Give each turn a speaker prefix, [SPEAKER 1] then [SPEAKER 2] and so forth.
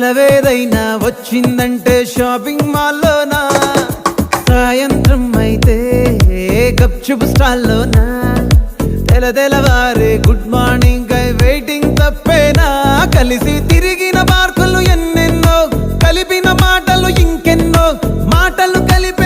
[SPEAKER 1] సెలవేదైనా వచ్చిందంటే షాపింగ్ మాల్లోనా, సాయంత్రం అయితే గప్చుప్ స్టాల్లోనా, తెలవారే గుడ్ మార్నింగ్ కై వెయిటింగ్ తప్పేనా? కలిసి తిరిగిన పార్కులు ఎన్నెన్నో, కలిపిన మాటలు ఇంకెన్నో, మాటలు కలిపి